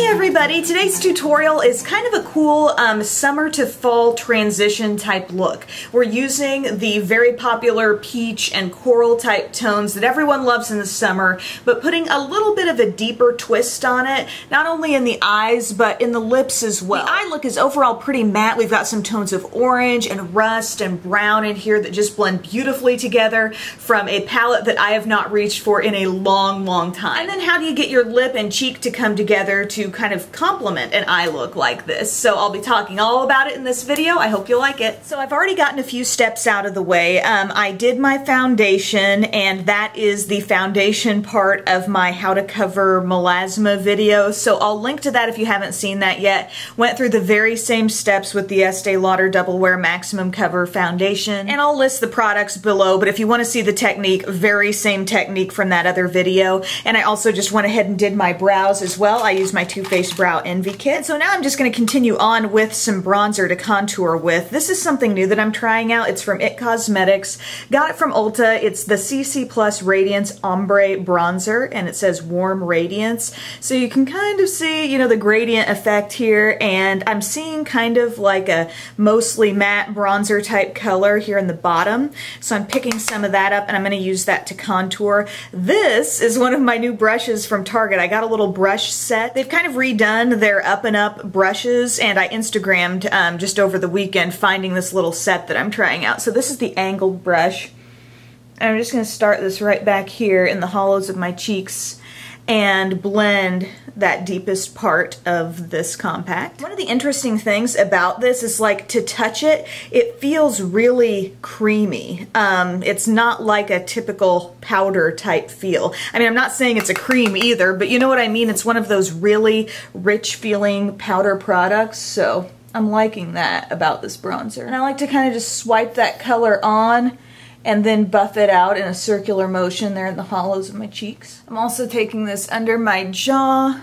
everybody, today's tutorial is kind of a cool summer to fall transition type look. We're using the very popular peach and coral type tones that everyone loves in the summer, but putting a little bit of a deeper twist on it, not only in the eyes but in the lips as well. The eye look is overall pretty matte. We've got some tones of orange and rust and brown in here that just blend beautifully together from a palette that I have not reached for in a long time. And then how do you get your lip and cheek to come together to kind of complement an eye look like this? So I'll be talking all about it in this video. I hope you like it. So I've already gotten a few steps out of the way. I did my foundation, and that is the foundation part of my how to cover melasma video. So I'll link to that if you haven't seen that yet. Went through the very same steps with the Estee Lauder Double Wear Maximum Cover Foundation, and I'll list the products below, but if you want to see the technique, very same technique from that other video. And I also just went ahead and did my brows as well. I used my Too Faced Brow Envy Kit. So now I'm just going to continue on with some bronzer to contour with. This is something new that I'm trying out. It's from IT Cosmetics. Got it from Ulta. It's the CC Plus Radiance Ombre Bronzer, and it says Warm Radiance. So you can kind of see, you know, the gradient effect here, and I'm seeing kind of like a mostly matte bronzer type color here in the bottom. So I'm picking some of that up, and I'm going to use that to contour. This is one of my new brushes from Target. I got a little brush set. They've kind of redone their up and up brushes, and I Instagrammed just over the weekend finding this little set that I'm trying out. So this is the angled brush. And I'm just going to start this right back here in the hollows of my cheeks and blend that deepest part of this compact. One of the interesting things about this is, like, to touch it, it feels really creamy. It's not like a typical powder type feel. I mean, I'm not saying it's a cream either, but you know what I mean? It's one of those really rich feeling powder products, so I'm liking that about this bronzer. And I like to kind of just swipe that color on and then buff it out in a circular motion there in the hollows of my cheeks. I'm also taking this under my jaw,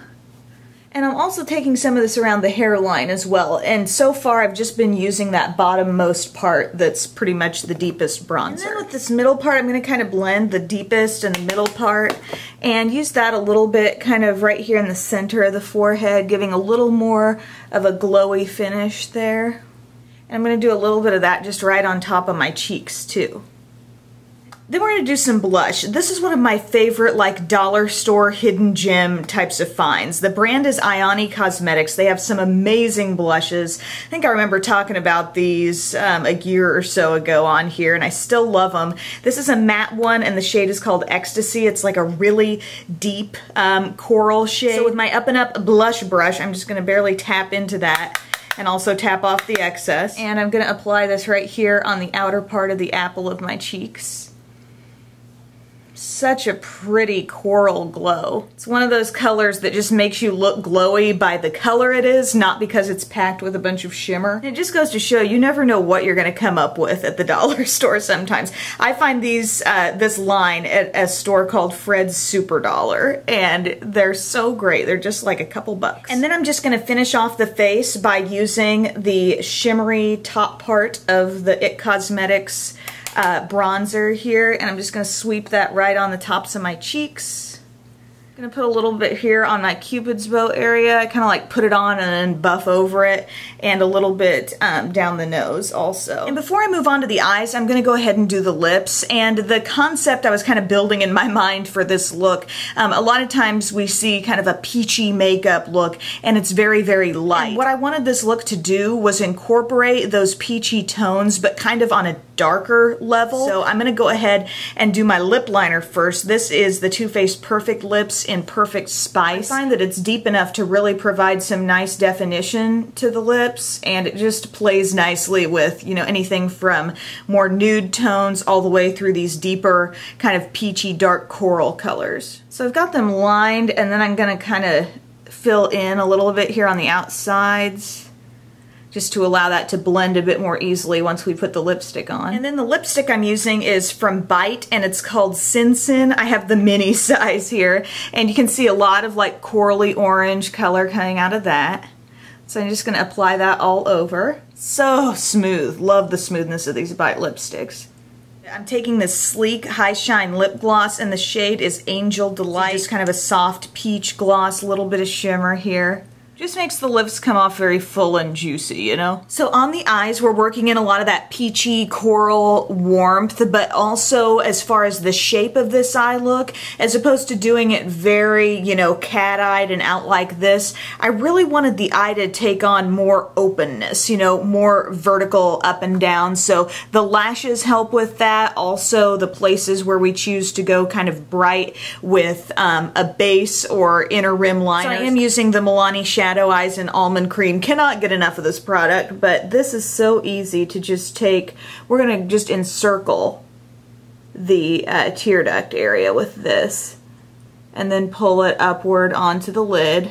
and I'm also taking some of this around the hairline as well. And so far I've just been using that bottommost part that's pretty much the deepest bronzer. And then with this middle part, I'm going to kind of blend the deepest and the middle part and use that a little bit kind of right here in the center of the forehead, giving a little more of a glowy finish there. And I'm going to do a little bit of that just right on top of my cheeks too. Then we're going to do some blush. This is one of my favorite, like, dollar store hidden gem types of finds. The brand is Ioni Cosmetics. They have some amazing blushes. I think I remember talking about these a year or so ago on here, and I still love them. This is a matte one, and the shade is called Ecstasy. It's like a really deep coral shade. So with my Up and Up blush brush, I'm just going to barely tap into that and also tap off the excess. And I'm going to apply this right here on the outer part of the apple of my cheeks. Such a pretty coral glow. It's one of those colors that just makes you look glowy by the color it is, not because it's packed with a bunch of shimmer. And it just goes to show you never know what you're going to come up with at the dollar store sometimes. I find these this line at a store called Fred's Super Dollar, and they're so great. They're just like a couple bucks. And then I'm just going to finish off the face by using the shimmery top part of the IT Cosmetics bronzer here, and I'm just going to sweep that right on the tops of my cheeks. I'm going to put a little bit here on my Cupid's bow area. I kind of like put it on and then buff over it, and a little bit down the nose also. And before I move on to the eyes, I'm going to go ahead and do the lips. And the concept I was kind of building in my mind for this look, a lot of times we see kind of a peachy makeup look, and it's very, very light. And what I wanted this look to do was incorporate those peachy tones, but kind of on a darker level. So I'm going to go ahead and do my lip liner first. This is the Too Faced Perfect Lips in Perfect Spice. I find that it's deep enough to really provide some nice definition to the lips, and it just plays nicely with, you know, anything from more nude tones all the way through these deeper kind of peachy dark coral colors. So I've got them lined, and then I'm going to kind of fill in a little bit here on the outsides, just to allow that to blend a bit more easily once we put the lipstick on. And then the lipstick I'm using is from Bite, and it's called Sin Sin. I have the mini size here, and you can see a lot of like corally orange color coming out of that. So I'm just going to apply that all over. So smooth. Love the smoothness of these Bite lipsticks. I'm taking this sleek high shine lip gloss, and the shade is Angel Delight. So just kind of a soft peach gloss, a little bit of shimmer here. Just makes the lips come off very full and juicy, you know? So on the eyes, we're working in a lot of that peachy coral warmth, but also as far as the shape of this eye look, as opposed to doing it very, you know, cat-eyed and out like this, I really wanted the eye to take on more openness, you know, more vertical up and down. So the lashes help with that. Also the places where we choose to go kind of bright with a base or inner rim liners. So I am using the Milani Shadow Eyes in Almond Cream. Cannot get enough of this product, but this is so easy to just take. We're going to just encircle the tear duct area with this and then pull it upward onto the lid.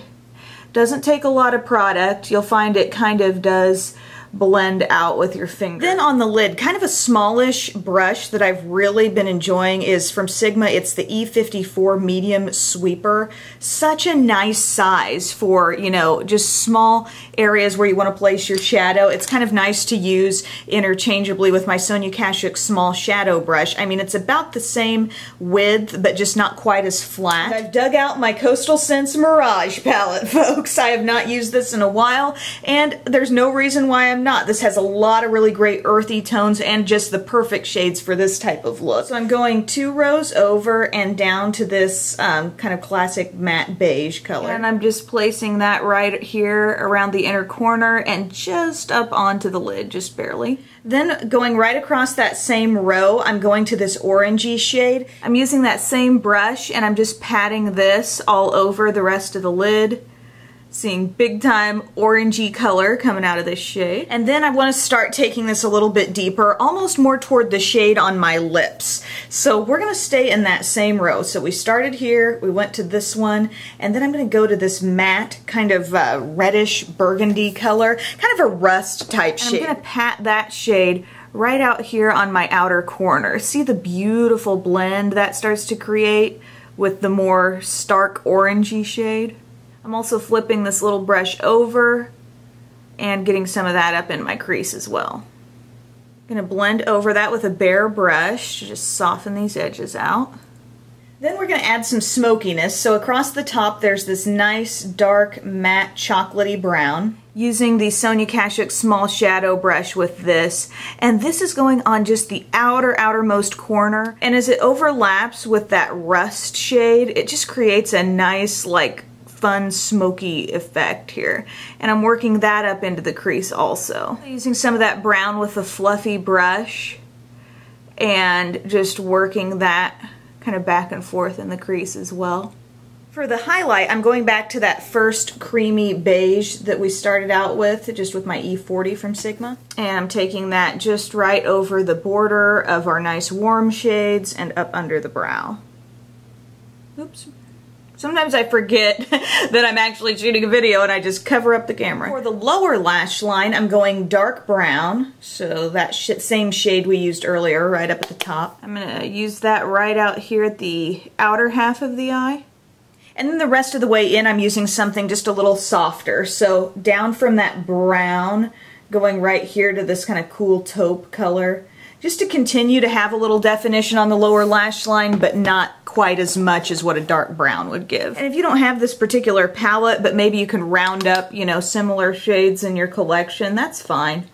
Doesn't take a lot of product. You'll find it kind of does blend out with your finger. Then on the lid, kind of a smallish brush that I've really been enjoying is from Sigma. It's the E54 Medium Sweeper. Such a nice size for, you know, just small areas where you want to place your shadow. It's kind of nice to use interchangeably with my Sonia Kashuk small shadow brush. I mean, it's about the same width, but just not quite as flat. I've dug out my Coastal Scents Mirage palette, folks. I have not used this in a while, and there's no reason why I'm not. This has a lot of really great earthy tones and just the perfect shades for this type of look. So I'm going 2 rows over and down to this kind of classic matte beige color. And I'm just placing that right here around the inner corner and just up onto the lid, just barely. Then going right across that same row, I'm going to this orangey shade. I'm using that same brush and I'm just patting this all over the rest of the lid. Seeing big time orangey color coming out of this shade. And then I want to start taking this a little bit deeper, almost more toward the shade on my lips. So we're going to stay in that same row. So we started here, we went to this one, and then I'm going to go to this matte kind of reddish burgundy color, kind of a rust type shade. I'm going to pat that shade right out here on my outer corner. See the beautiful blend that starts to create with the more stark orangey shade? I'm also flipping this little brush over and getting some of that up in my crease as well. I'm going to blend over that with a bare brush to just soften these edges out. Then we're going to add some smokiness. So across the top there's this nice dark matte chocolatey brown. Using the Sonia Kashuk small shadow brush with this, and this is going on just the outermost corner, and as it overlaps with that rust shade, it just creates a nice like fun smoky effect here. And I'm working that up into the crease also. Using some of that brown with a fluffy brush and just working that kind of back and forth in the crease as well. For the highlight, I'm going back to that first creamy beige that we started out with, just with my E40 from Sigma. And I'm taking that just right over the border of our nice warm shades and up under the brow. Oops. Sometimes I forget that I'm actually shooting a video and I just cover up the camera. For the lower lash line, I'm going dark brown, so that same shade we used earlier right up at the top. I'm going to use that right out here at the outer half of the eye. And then the rest of the way in, I'm using something just a little softer. So down from that brown, going right here to this kind of cool taupe color. Just to continue to have a little definition on the lower lash line, but not quite as much as what a dark brown would give. And if you don't have this particular palette, but maybe you can round up, you know, similar shades in your collection, that's fine.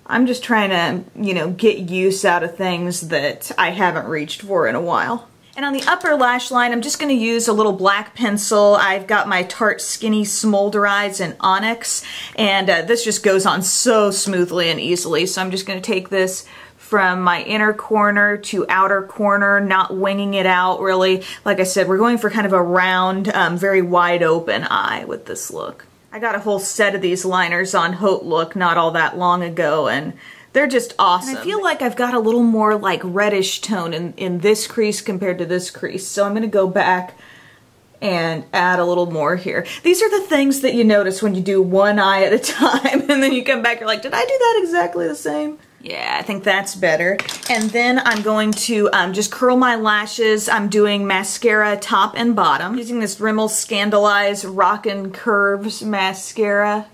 I'm just trying to, you know, get use out of things that I haven't reached for in a while. And on the upper lash line, I'm just going to use a little black pencil. I've got my Tarte Skinny Smolder Eyes in Onyx, and this just goes on so smoothly and easily. So I'm just going to take this from my inner corner to outer corner, not winging it out really. Like I said, we're going for kind of a round, very wide open eye with this look. I got a whole set of these liners on Haute Look not all that long ago, and they're just awesome. And I feel like I've got a little more like reddish tone in this crease compared to this crease, so I'm going to go back and add a little more here. These are the things that you notice when you do one eye at a time, and then you come back, you're like, did I do that exactly the same? Yeah, I think that's better. And then I'm going to just curl my lashes. I'm doing mascara top and bottom. Using this Rimmel Scandaleyes Rockin' Curves mascara.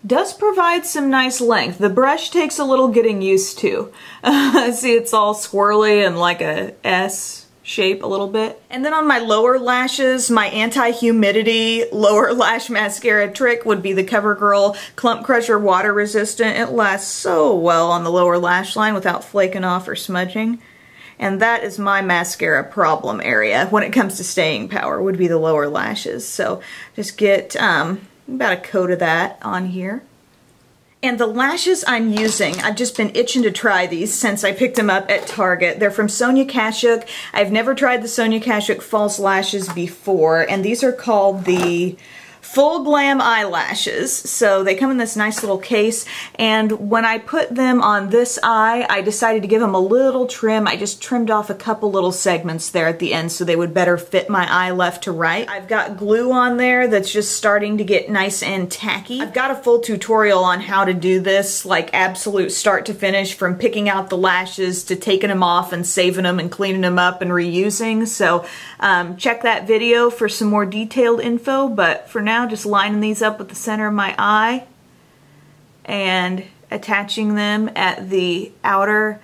Does provide some nice length. The brush takes a little getting used to. See, it's all swirly and like a S shape a little bit. And then on my lower lashes, my anti-humidity lower lash mascara trick would be the CoverGirl Clump Crusher Water Resistant. It lasts so well on the lower lash line without flaking off or smudging. And that is my mascara problem area when it comes to staying power, would be the lower lashes. So just get about a coat of that on here. And the lashes I'm using, I've just been itching to try these since I picked them up at Target. They're from Sonia Kashuk. I've never tried the Sonia Kashuk false lashes before, and these are called the Full Glam Eyelashes. So they come in this nice little case, and when I put them on this eye, I decided to give them a little trim. I just trimmed off a couple little segments there at the end so they would better fit my eye left to right. I've got glue on there that's just starting to get nice and tacky. I've got a full tutorial on how to do this, like absolute start to finish, from picking out the lashes to taking them off and saving them and cleaning them up and reusing. So check that video for some more detailed info, but for now, just lining these up with the center of my eye and attaching them at the outer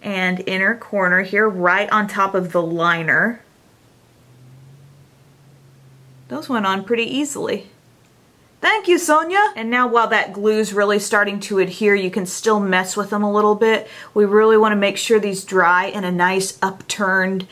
and inner corner here, right on top of the liner. Those went on pretty easily. Thank you, Sonia! And now while that glue's really starting to adhere, you can still mess with them a little bit. We really want to make sure these dry in a nice upturned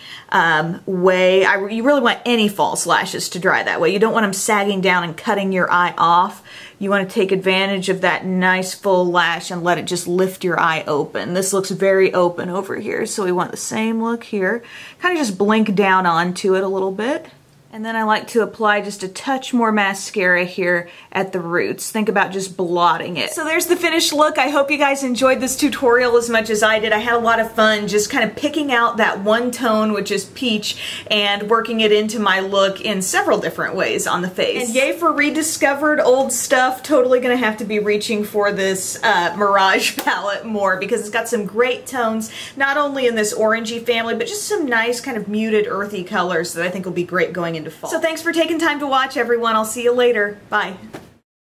way. You really want any false lashes to dry that way. You don't want them sagging down and cutting your eye off. You want to take advantage of that nice full lash and let it just lift your eye open. This looks very open over here, so we want the same look here. Kind of just blink down onto it a little bit. And then I like to apply just a touch more mascara here at the roots. Think about just blotting it. So there's the finished look. I hope you guys enjoyed this tutorial as much as I did. I had a lot of fun just kind of picking out that one tone, which is peach, and working it into my look in several different ways on the face. And yay for rediscovered old stuff. Totally gonna have to be reaching for this Mirage palette more, because it's got some great tones, not only in this orangey family, but just some nice kind of muted earthy colors that I think will be great going into fall. So thanks for taking time to watch, everyone. I'll see you later. Bye.